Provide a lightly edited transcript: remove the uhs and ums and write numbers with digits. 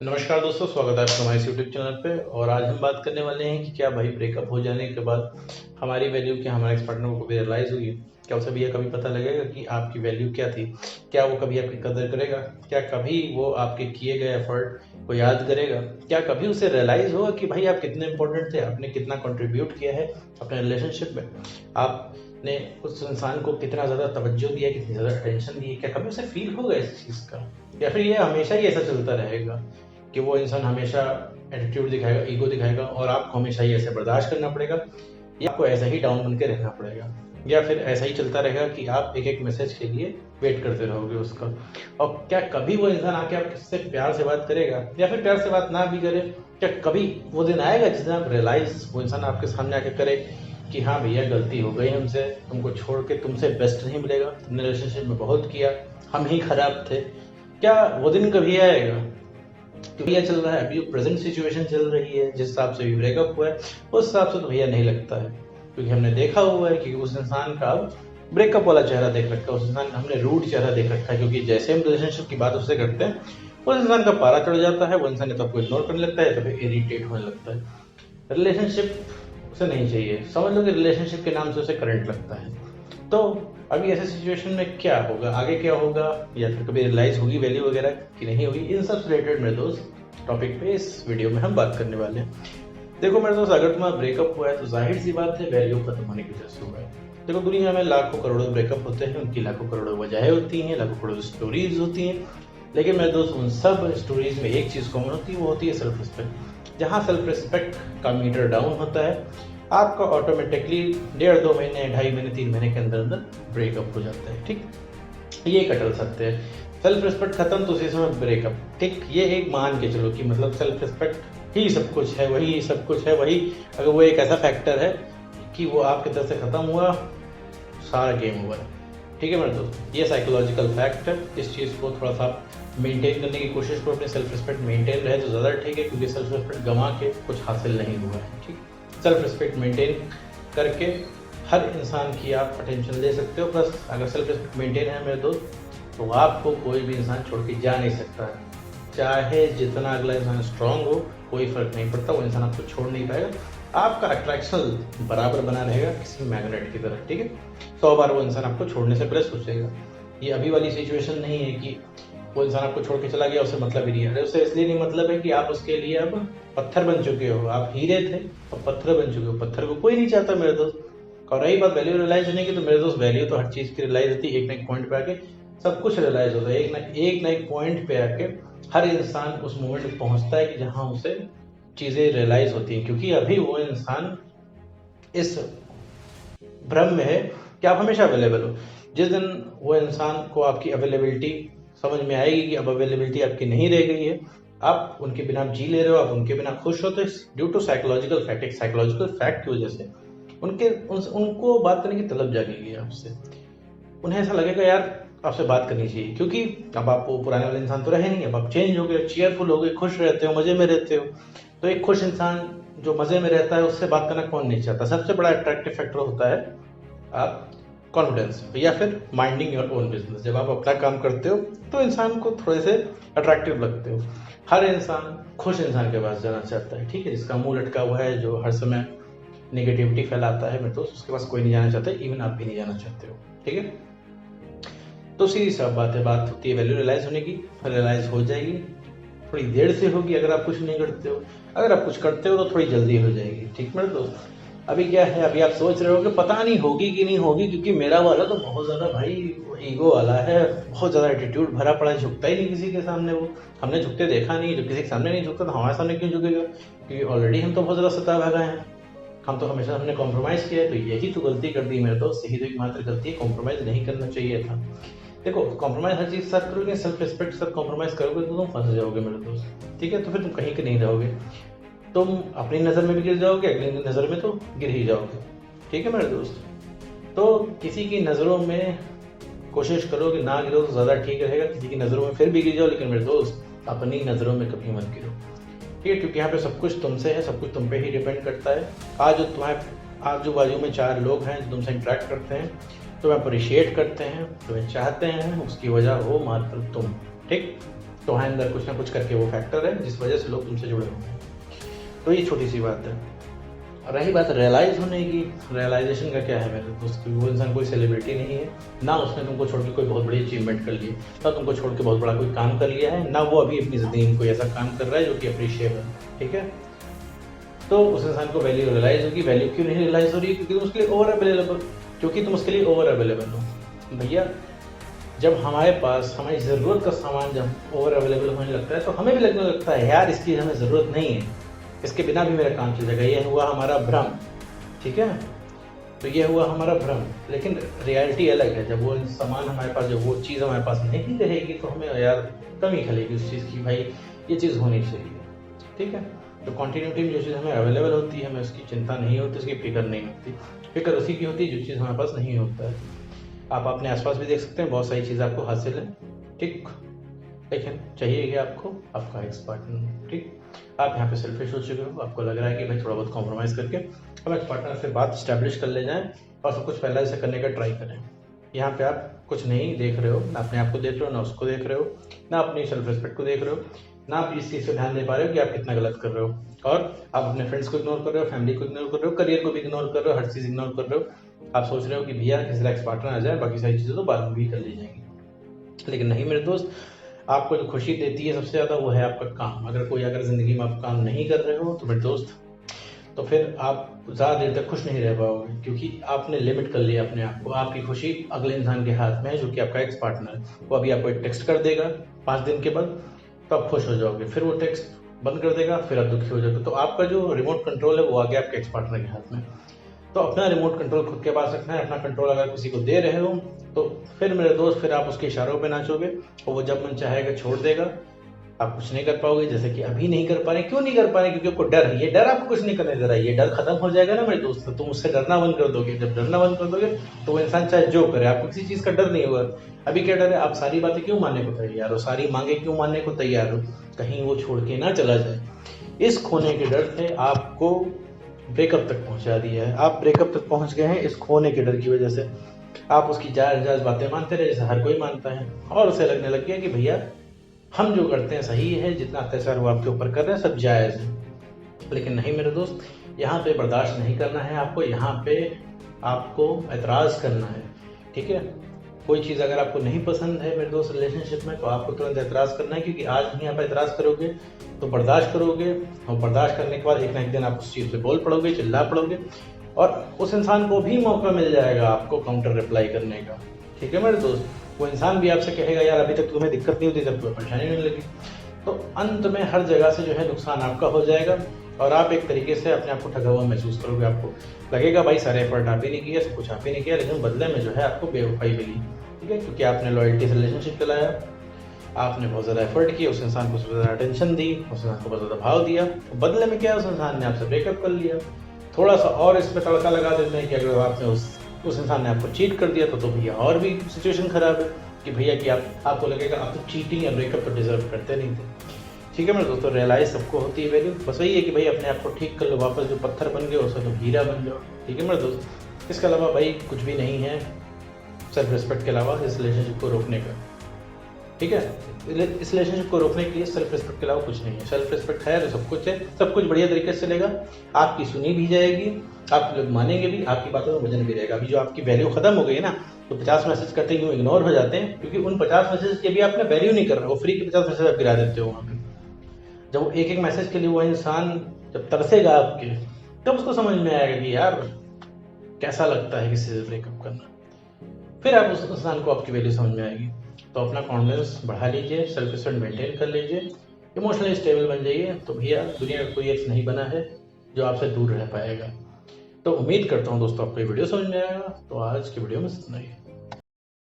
नमस्कार दोस्तों, स्वागत है आपका हमारे यूट्यूब चैनल पे। और आज हम बात करने वाले हैं कि क्या भाई ब्रेकअप हो जाने के बाद हमारी वैल्यू क्या हमारे एक्स पार्टनर को कभी रियलाइज़ हुई है? क्या उसे भी यह कभी पता लगेगा कि आपकी वैल्यू क्या थी? क्या वो कभी आपकी कदर करेगा? क्या कभी वो आपके किए गए एफर्ट को याद करेगा? क्या कभी उसे रियलाइज़ होगा कि भाई आप कितने इंपॉर्टेंट थे, आपने कितना कंट्रीब्यूट किया है अपने रिलेशनशिप में, आपने उस इंसान को कितना ज़्यादा तवज्जो दिया, कितनी ज़्यादा अटेंशन दी? क्या कभी उसे फील होगा इस चीज़ का, या फिर ये हमेशा ही ऐसा चलता रहेगा कि वो इंसान हमेशा एटीट्यूड दिखाएगा, ईगो दिखाएगा और आपको हमेशा ही ऐसे बर्दाश्त करना पड़ेगा, या आपको ऐसा ही डाउन बन के रहना पड़ेगा, या फिर ऐसा ही चलता रहेगा कि आप एक एक मैसेज के लिए वेट करते रहोगे उसका? और क्या कभी वो इंसान आके आपसे प्यार से बात करेगा, या फिर प्यार से बात ना भी करे? क्या कभी वो दिन आएगा जिस दिन आप रियलाइज वो इंसान आपके सामने आके करे कि हाँ भैया, गलती हो गई हमसे, तुमको छोड़ के तुमसे बेस्ट नहीं मिलेगा, तुमने रिलेशनशिप में बहुत किया, हम ही खराब थे? क्या वो दिन कभी आएगा? तो भैया चल रहा है अभी, प्रेजेंट सिचुएशन चल रही है, जिस हिसाब से भी ब्रेकअप हुआ है उस हिसाब से तो भैया नहीं लगता है, क्योंकि हमने देखा हुआ है कि उस इंसान का अब ब्रेकअप वाला चेहरा देख रखा है, उस इंसान का हमने रूड चेहरा देख रखा है, क्योंकि जैसे हम रिलेशनशिप की बात उससे करते हैं उस इंसान का पारा चढ़ जाता है, वो इंसान या तो आपको इग्नोर करने लगता है या तो फिर इरिटेट होने लगता है। रिलेशनशिप उसे नहीं चाहिए, समझ लो कि रिलेशनशिप के नाम से उसे करंट लगता है। तो अभी ऐसे सिचुएशन में क्या होगा, आगे क्या होगा, या फिर कभी रियलाइज होगी वैल्यू वगैरह कि नहीं होगी, इन सब से रिलेटेड मेरे दोस्त टॉपिक पे इस वीडियो में हम बात करने वाले हैं। देखो मेरे दोस्त, अगर तुम्हारा ब्रेकअप हुआ है तो जाहिर सी बात है वैल्यू खत्म होने की वजह से हुआ है। देखो दुनिया में लाखों करोड़ों ब्रेकअप होते हैं, उनकी लाखों करोड़ों वजहें होती हैं, लाखों करोड़ों स्टोरीज होती हैं, लेकिन मेरे दोस्त उन सब स्टोरीज में एक चीज़ कॉमन होती है, वो होती है सेल्फ रिस्पेक्ट। जहाँ सेल्फ रिस्पेक्ट का मीटर डाउन होता है, आपका ऑटोमेटिकली 1.5-2 महीने, 2.5 महीने, 3 महीने के अंदर अंदर ब्रेकअप हो जाता है। ठीक, ये कटल सकते हैं। सेल्फ रिस्पेक्ट खत्म तो उसी समय ब्रेकअप। ठीक, ये एक मान के चलो कि मतलब सेल्फ रिस्पेक्ट ही सब कुछ है, वही सब कुछ है, वही अगर वो एक ऐसा फैक्टर है कि वो आपकी तरफ से खत्म हुआ, सारा गेम हुआ है। ठीक है मेरे दोस्त, ये साइकोलॉजिकल फैक्ट है। इस चीज़ को थोड़ा सा मेंटेन करने की कोशिश करो, अपने सेल्फ रिस्पेक्ट मेंटेन रहे तो ज़्यादा ठीक है, क्योंकि सेल्फ रिस्पेक्ट गंवा के कुछ हासिल नहीं हुआ है। ठीक, सेल्फ रिस्पेक्ट मेंटेन करके हर इंसान की आप अटेंशन ले सकते हो। प्लस अगर सेल्फ रिस्पेक्ट मेंटेन है मेरे दोस्त, तो आपको कोई भी इंसान छोड़ के जा नहीं सकता है। चाहे जितना अगला इंसान स्ट्रांग हो, कोई फर्क नहीं पड़ता, वो इंसान आपको छोड़ नहीं पाएगा। आपका अट्रैक्शन बराबर बना रहेगा किसी मैग्नेट की तरह। ठीक है, 100 बार वो इंसान आपको छोड़ने से पहले सोचेगा। ये अभी वाली सिचुएशन नहीं है कि वो इंसान आपको छोड़ के चला गया, उससे मतलब ही नहीं है। अरे उससे इसलिए नहीं मतलब है कि आप उसके लिए अब पत्थर बन चुके हो। आप हीरे थे और पत्थर बन चुके हो, पत्थर को कोई नहीं चाहता मेरे दोस्त। और रही बात वैल्यू रियलाइज होने की, तो मेरे दोस्त वैल्यू तो हर चीज़ की रियलाइज होती है, एक ना एक पॉइंट पे आके सब कुछ रियलाइज होता है। एक ना एक पॉइंट पे आके हर इंसान उस मोमेंट पे पहुंचता है कि जहां उसे चीज़ें रियलाइज होती हैं, क्योंकि अभी वो इंसान इस भ्रम में है कि आप हमेशा अवेलेबल हो। जिस दिन वो इंसान को आपकी अवेलेबिलिटी समझ में आएगी कि अब अवेलेबिलिटी आपकी नहीं रह गई है, आप उनके बिना आप जी ले रहे हो, आप उनके बिना खुश होते हो, ड्यू टू साइकोलॉजिकल फैक्ट, एक साइकोलॉजिकल फैक्ट की वजह से उनको बात करने की तलब जागेगी आपसे। उन्हें ऐसा लगेगा यार आपसे बात करनी चाहिए, क्योंकि अब आप वो पुराने वाले इंसान तो रहे नहीं, अब आप चेंज हो गए, चीयरफुल हो गए, खुश रहते हो, मजे में रहते हो। तो एक खुश इंसान जो मजे में रहता है उससे बात करना कौन नहीं चाहता? सबसे बड़ा अट्रैक्टिव फैक्टर होता है आप कॉन्फिडेंस, या फिर माइंडिंग योर ओन बिजनेस। जब आप अपना काम करते हो तो इंसान को थोड़े से अट्रैक्टिव लगते हो। हर इंसान खुश इंसान के पास जाना चाहता है। ठीक है, जिसका मुंह लटका हुआ है, जो हर समय नेगेटिविटी फैलाता है, मैं तो उसके पास कोई नहीं जाना चाहता, इवन आप भी नहीं जाना चाहते हो। ठीक है, तो सीधी सा बात होती है वैल्यू रियलाइज होने की। रियलाइज हो जाएगी, थोड़ी देर से होगी अगर आप कुछ नहीं करते हो, अगर आप कुछ करते हो तो थोड़ी जल्दी हो जाएगी। ठीक मेरे दोस्त, अभी क्या है, अभी आप सोच रहे हो कि पता नहीं होगी कि नहीं होगी, क्योंकि मेरा वाला तो बहुत ज़्यादा भाई ईगो वाला है, बहुत ज़्यादा एटीट्यूड भरा पड़ा है, झुकता ही नहीं किसी के सामने। वो हमने झुकते देखा नहीं, जो किसी के सामने नहीं झुकता तो हमारे सामने क्यों झुकेगा? क्योंकि ऑलरेडी हम तो बहुत ज़्यादा सता भागा हैं, हम तो हमेशा हमने कॉम्प्रोमाइज़ किया है। तो यही तो गलती कर दी मेरे दोस्त, यही तो एकमात्र गलती है, कॉम्प्रोमाइज़ नहीं करना चाहिए था। देखो, कॉम्प्रोमाइज़ हर चीज़ के साथ करोगे, सेल्फ रिस्पेक्ट के साथ कॉम्प्रोमाइज़ करोगे तो तुम फंस जाओगे मेरे दोस्त। ठीक है, तो फिर तुम कहीं के नहीं रहोगे, तुम अपनी नज़र में भी गिर जाओगे, अगली नज़र में तो गिर ही जाओगे। ठीक है मेरे दोस्त, तो किसी की नज़रों में कोशिश करो कि ना गिरो तो ज़्यादा ठीक रहेगा। किसी की नज़रों में फिर भी गिर जाओ, लेकिन मेरे दोस्त अपनी नज़रों में कभी मत गिरो। ठीक है, क्योंकि यहाँ पे सब कुछ तुमसे है, सब कुछ तुम पे ही डिपेंड करता है। आज आजू बाजू में 4 लोग हैं जो तुमसे इंटरेक्ट करते हैं, तुम्हें अप्रिशिएट करते हैं, तुम्हें चाहते हैं, उसकी वजह हो मात्र तुम। ठीक, तुम्हारे अंदर कुछ ना कुछ करके वो फैक्टर है जिस वजह से लोग तुमसे जुड़े हुए हैं। तो ये छोटी सी बात है। रही बात रियलाइज़ होने की, रियलाइजेशन का क्या है मेरे दोस्त, वो इंसान कोई सेलिब्रिटी नहीं है, ना उसने तुमको छोड़ के कोई बहुत बड़ी अचीवमेंट कर ली है, ना तुमको छोड़ के बहुत बड़ा कोई काम कर लिया है, ना वो अभी अपनी ज़िंदगी में कोई ऐसा काम कर रहा है जो कि अप्रिशिएबल है। ठीक है, तो उस इंसान को वैल्यू रियलाइज़ होगी। वैल्यू क्यों नहीं रियलाइज़ हो रही है? क्योंकि तुम उसके लिए ओवर अवेलेबल, क्योंकि तुम उसके लिए ओवर अवेलेबल हो। भैया जब हमारे पास हमारी ज़रूरत का सामान जब ओवर अवेलेबल होने लगता है तो हमें भी लगने लगता है यार इसकी हमें ज़रूरत नहीं है, इसके बिना भी मेरा काम चल जाएगा। ये हुआ हमारा भ्रम। ठीक है, तो ये हुआ हमारा भ्रम, लेकिन रियलिटी अलग है। जब वो सामान हमारे पास, जब वो चीज़ हमारे पास नहीं रहेगी तो हमें यार कमी खलेगी उस चीज़ की, भाई ये चीज़ होनी चाहिए। ठीक है, तो कॉन्टीन्यूटी में जो चीज़ हमें अवेलेबल होती है हमें उसकी चिंता नहीं होती, उसकी फिक्र नहीं होती। फिक्र उसी की होती है जो चीज़ हमारे पास नहीं होता है। आप अपने आसपास भी देख सकते हैं, बहुत सारी चीज़ें आपको हासिल है, ठीक, लेकिन चाहिए कि आपको आपका एक्स पार्टनर। ठीक, आप यहाँ पे सेल्फिश हो चुके हो, आपको लग रहा है कि भाई थोड़ा बहुत कॉम्प्रोमाइज़ करके हम एक्स पार्टनर से बात स्टैब्लिश कर ले जाएं और सब कुछ पहले से करने का ट्राई करें। यहाँ पे आप कुछ नहीं देख रहे हो, ना अपने आप को देख रहे हो, ना उसको देख रहे हो, ना अपनी सेल्फ रिस्पेक्ट को देख रहे हो, ना आप इस चीज़ से ध्यान दे पा रहे हो कि आप कितना गलत कर रहे हो, और आप अपने फ्रेंड्स को इग्नोर कर रहे हो, फैमिली को इग्नोर कर रहे हो, करियर को भी इग्नोर कर रहे हो, हर चीज़ इग्नोर कर रहे हो। आप सोच रहे हो कि भैया किसी एक्स पार्टनर आ जाए, बाकी सारी चीज़ें तो बाद में भी कर ली जाएंगी। लेकिन नहीं मेरे दोस्त, आपको जो खुशी देती है सबसे ज़्यादा वो है आपका काम। अगर ज़िंदगी में आप काम नहीं कर रहे हो तो मेरे दोस्त, तो फिर आप ज़्यादा देर तक खुश नहीं रह पाओगे, क्योंकि आपने लिमिट कर लिया अपने आप को। आपकी खुशी अगले इंसान के हाथ में है जो कि आपका एक्स पार्टनर है। वो अभी आपको एक टेक्स्ट कर देगा 5 दिन के बाद, तो आप खुश हो जाओगे, फिर वो टेक्स्ट बंद कर देगा, फिर आप दुखी हो जाओगे। तो आपका जो रिमोट कंट्रोल है वो आ गया आपके एक्स पार्टनर के हाथ में। तो अपना रिमोट कंट्रोल खुद के पास रखना है। अपना कंट्रोल अगर किसी को दे रहे हो तो फिर मेरे दोस्त, फिर आप उसके इशारों पे नाचोगे और वो जब मन चाहेगा छोड़ देगा। आप कुछ नहीं कर पाओगे, जैसे कि अभी नहीं कर पा रहे। क्यों नहीं कर पा रहे? क्योंकि आपको डर है। ये डर आपको कुछ नहीं करने दे रहा है। ये डर खत्म हो जाएगा ना मेरे दोस्त, तो तुम उससे डरना बंद कर दोगे। जब डरना बंद कर दोगे तो वो इंसान चाहे जो करे, आपको किसी चीज़ का डर नहीं होगा। अभी क्या डर है? आप सारी बातें क्यों मानने को तैयार हो, सारी मांगे क्यों मानने को तैयार हो? कहीं वो छोड़ के ना चला जाए। इस खोने के डर से आपको ब्रेकअप तक पहुंचा दिया है। आप ब्रेकअप तक पहुंच गए हैं इस खोने के डर की वजह से। आप उसकी जायज़ बातें मानते रहे जैसे हर कोई मानता है, और उसे लगने लग गया कि भैया हम जो करते हैं सही है, जितना अत्याचार वो आपके ऊपर कर रहे हैं सब जायज़ है। लेकिन नहीं मेरे दोस्त, यहाँ पे बर्दाश्त नहीं करना है आपको, यहाँ पे आपको एतराज़ करना है। ठीक है, कोई चीज़ अगर आपको नहीं पसंद है मेरे दोस्त रिलेशनशिप में, तो आपको तुरंत एतराज़ करना है, क्योंकि आज नहीं आप एतराज़ करोगे तो बर्दाश्त करोगे, और बर्दाश्त करने के बाद एक ना एक दिन आप उस चीज़ पे बोल पड़ोगे, चिल्ला पड़ोगे, और उस इंसान को भी मौका मिल जाएगा आपको काउंटर रिप्लाई करने का। ठीक है मेरे दोस्त, वो इंसान भी आपसे कहेगा यार अभी तक तुम्हें दिक्कत नहीं होती, जब तुम्हें परेशानी होने लगी। तो अंत में हर जगह से जो है नुकसान आपका हो जाएगा, और आप एक तरीके से अपने आप को ठगा हुआ महसूस करोगे। आपको लगेगा भाई सारे एफर्ट आप ही नहीं किया, सब कुछ आप ही नहीं किया, लेकिन बदले में जो है आपको बेवफाई मिली। ठीक है, क्योंकि आपने लॉयल्टी से रिलेशनशिप चलाया, आपने बहुत ज़्यादा एफर्ट किया, उस इंसान को सबसे ज़्यादा अटेंशन दी, उस इंसान को बहुत ज़्यादा भाव दिया, तो बदले में क्या, उस इंसान ने आपसे ब्रेकअप कर लिया। थोड़ा सा और इस पर तड़का लगा देते हैं कि अगर आपने उस इंसान ने आपको चीट कर दिया तो भैया और भी सिचुएशन ख़राब है, कि भैया कि आपको लगेगा आप तो चीटिंग या ब्रेकअप तो डिजर्व करते नहीं थे। ठीक है मेरे दोस्तों, रियलाइज सबको होती है वैल्यू, बस वही है कि भाई अपने आप को ठीक कर लो, वापस जो पत्थर बन गए उससे तो हीरा बन जाओ। ठीक है मेरे दोस्त, इसके अलावा भाई कुछ भी नहीं है सेल्फ रिस्पेक्ट के अलावा इस रिलेशनशिप को रोकने का। ठीक है, इस रिलेशनशिप को रोकने के लिए सेल्फ रिस्पेक्ट के अलावा कुछ नहीं है। सेल्फ रिस्पेक्ट है तो सब कुछ है, सब कुछ बढ़िया तरीके से चलेगा, आपकी सुनी भी जाएगी, आप लोग मानेंगे भी, आपकी बातों में वजन भी रहेगा। अभी जो आपकी वैल्यू खत्म हो गई ना, तो 50 मैसेज करते ही इग्नोर हो जाते हैं, क्योंकि उन 50 मैसेज के भी आपने वैल्यू नहीं कर रहे हो, फ्री के 50 मैसेज आप गिरा देते हो वहाँ पे। जब वो एक मैसेज के लिए वो इंसान जब तरसेगा आपके, तब उसको समझ में आएगा कि यार कैसा लगता है किसी से ब्रेकअप करना। फिर आप उस इंसान को आपकी वैल्यू समझ में आएगी। तो अपना कॉन्फिडेंस बढ़ा लीजिए, सेल्फ रिस्पेक्ट मेंटेन कर लीजिए, इमोशनली स्टेबल बन जाइए, तो भैया दुनिया का कोई एक्स नहीं बना है जो आपसे दूर रह पाएगा। तो उम्मीद करता हूँ दोस्तों आपको ये वीडियो समझ में आएगा। तो आज की वीडियो में इतना ही।